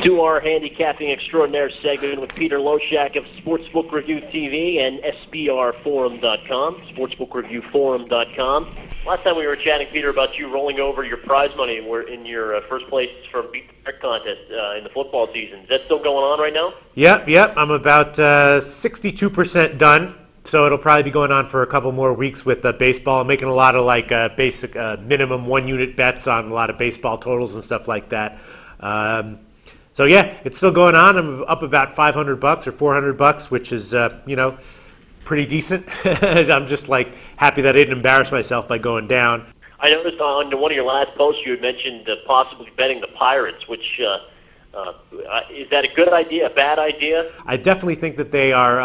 To our handicapping extraordinaire segment with Peter Loshak of Sportsbook Review TV and SBRforum.com, sportsbookreviewforum.com. Last time we were chatting, Peter, about you rolling over your prize money in your first place from Beat the Pick contest in the football season. Is that still going on right now? Yep. I'm about 62% done. So it'll probably be going on for a couple more weeks with baseball. I'm making a lot of basic minimum 1-unit bets on a lot of baseball totals and stuff like that. So yeah, it's still going on. I'm up about $500 or $400, which is pretty decent. I'm just happy that I didn't embarrass myself by going down. I noticed on one of your last posts you had mentioned possibly betting the Pirates, which is that a good idea, a bad idea? I definitely think that they are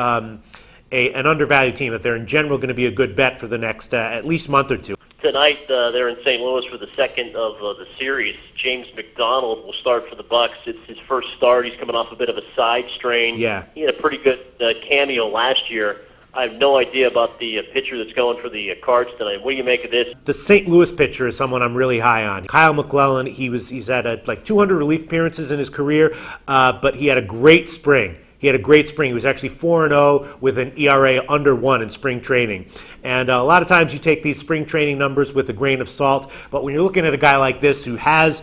an undervalued team. That they're in general going to be a good bet for the next at least month or two. Tonight, they're in St. Louis for the second of the series. James McDonald will start for the Bucks. It's his first start. He's coming off a bit of a side strain. Yeah. He had a pretty good cameo last year. I have no idea about the pitcher that's going for the Cards tonight. What do you make of this? The St. Louis pitcher is someone I'm really high on. Kyle McClellan, he's had 200 relief appearances in his career, but he had a great spring. He was actually 4-0 with an ERA under 1 in spring training. And a lot of times you take these spring training numbers with a grain of salt, but when you're looking at a guy like this who has,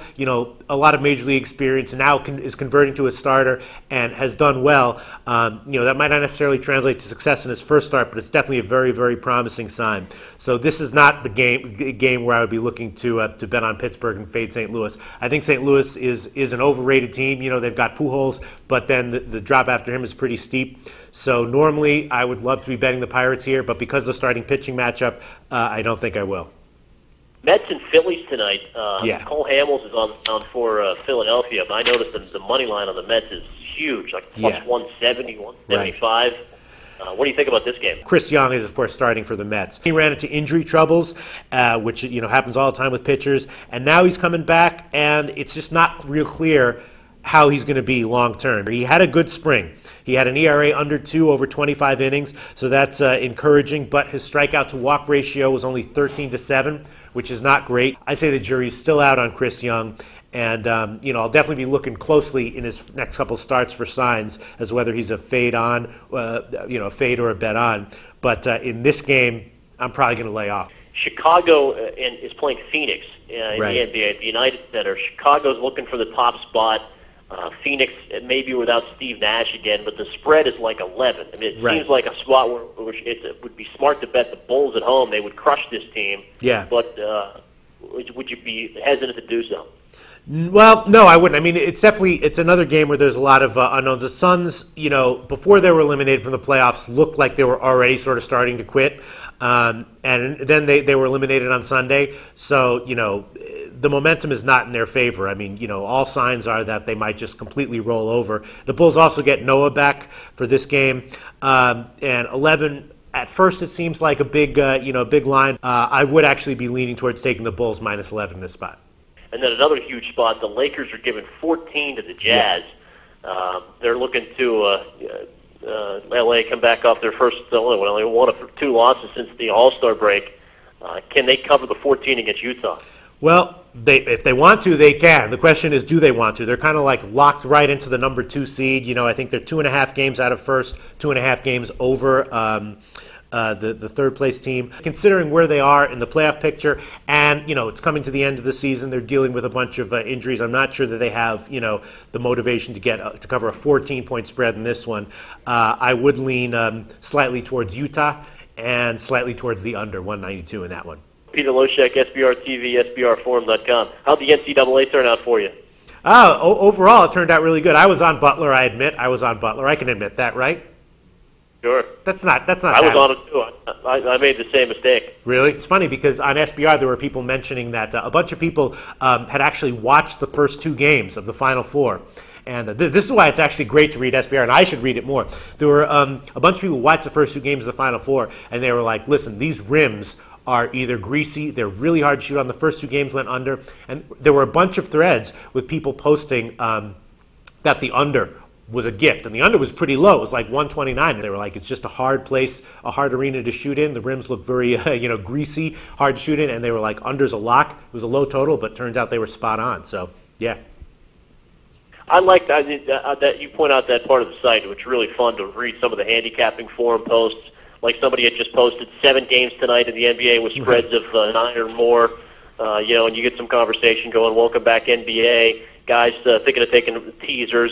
a lot of major league experience and now is converting to a starter and has done well, that might not necessarily translate to success in his first start, but it's definitely a very, very promising sign. So this is not the game where I would be looking to bet on Pittsburgh and fade St. Louis. I think St. Louis is an overrated team. They've got Pujols, but then the drop after him is pretty steep. So normally I would love to be betting the Pirates here, but because of the starting pitching matchup, I don't think I will. Mets and Phillies tonight. Yeah. Cole Hamels is on for Philadelphia, but I noticed the money line on the Mets is huge, plus 170, 175. Right. What do you think about this game? Chris Young is, of course, starting for the Mets. He ran into injury troubles, which happens all the time with pitchers, and now he's coming back, and it's just not real clear how he's going to be long term. He had a good spring. He had an ERA under 2 over 25 innings, so that's encouraging, but his strikeout to walk ratio was only 13-7, which is not great. I say the jury's still out on Chris Young, and I'll definitely be looking closely in his next couple starts for signs as whether he's a fade on, a fade or a bet on. But in this game, I'm probably going to lay off. Chicago is playing Phoenix in right. the United Center. Chicago's looking for the top spot. Phoenix, maybe without Steve Nash again, but the spread is like 11. I mean, it seems like a spot where it would be smart to bet the Bulls at home. They would crush this team. Yeah. But would you be hesitant to do so? Well, no, I wouldn't. I mean, it's another game where there's a lot of unknowns. The Suns, before they were eliminated from the playoffs, looked like they were already sort of starting to quit. And then they were eliminated on Sunday. So, the momentum is not in their favor. I mean, all signs are that they might just completely roll over. The Bulls also get Noah back for this game. And 11, at first it seems like a big line. I would actually be leaning towards taking the Bulls minus 11 in this spot. And then another huge spot, the Lakers are giving 14 to the Jazz. Yeah. They're looking to L.A. come back off their first, only one of 2 losses since the All-Star break. Can they cover the 14 against Utah? Well, if they want to, they can. The question is, do they want to? They're kind of locked right into the number 2 seed. I think they're 2.5 games out of first, 2.5 games over the third place team. Considering where they are in the playoff picture, and it's coming to the end of the season, they're dealing with a bunch of injuries. I'm not sure that they have the motivation to get to cover a 14-point spread in this one. I would lean slightly towards Utah and slightly towards the under 192 in that one. Peter Loshak, SBR TV, SBRforum.com. How'd the NCAA turn out for you? Overall, it turned out really good. I was on Butler. I admit I was on Butler. I can admit that, right? Sure. That's not. I was on it too. I made the same mistake. Really? It's funny because on SBR there were people mentioning that a bunch of people had actually watched the first 2 games of the Final Four. And this is why it's actually great to read SBR, and I should read it more. There were a bunch of people who watched the first 2 games of the Final Four, and they were like, listen, these rims are either greasy, they're really hard to shoot on. The first 2 games went under. And there were a bunch of threads with people posting that the under was a gift. And the under was pretty low. It was like 129. And they were like, it's just a hard place, a hard arena to shoot in. The rims look very, greasy, hard to shoot in. And they were like, under's a lock. It was a low total, but turns out they were spot on. So, yeah. I like that you point out that part of the site, which is really fun to read some of the handicapping forum posts. Like somebody had just posted 7 games tonight in the NBA with spreads of 9 or more. And you get some conversation going. Welcome back, NBA. Guys thinking of taking teasers,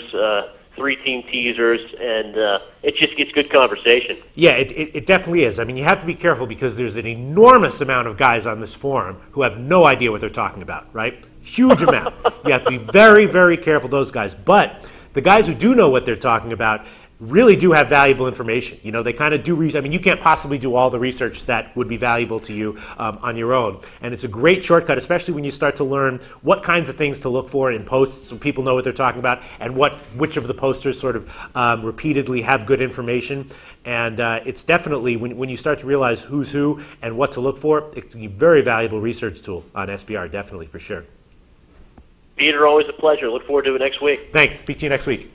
3-team teasers, and it just gets good conversation. Yeah, it definitely is. I mean, you have to be careful because there's an enormous amount of guys on this forum who have no idea what they're talking about, right? Huge amount. You have to be very, very careful, those guys. But the guys who do know what they're talking about really do have valuable information. You know, they kind of do research. I mean, you can't possibly do all the research that would be valuable to you on your own. And it's a great shortcut, especially when you start to learn what kinds of things to look for in posts so people know what they're talking about and which of the posters sort of repeatedly have good information. And it's definitely, when you start to realize who's who and what to look for, it can be a very valuable research tool on SBR, definitely, for sure. Peter, always a pleasure. Look forward to it next week. Thanks. Speak to you next week.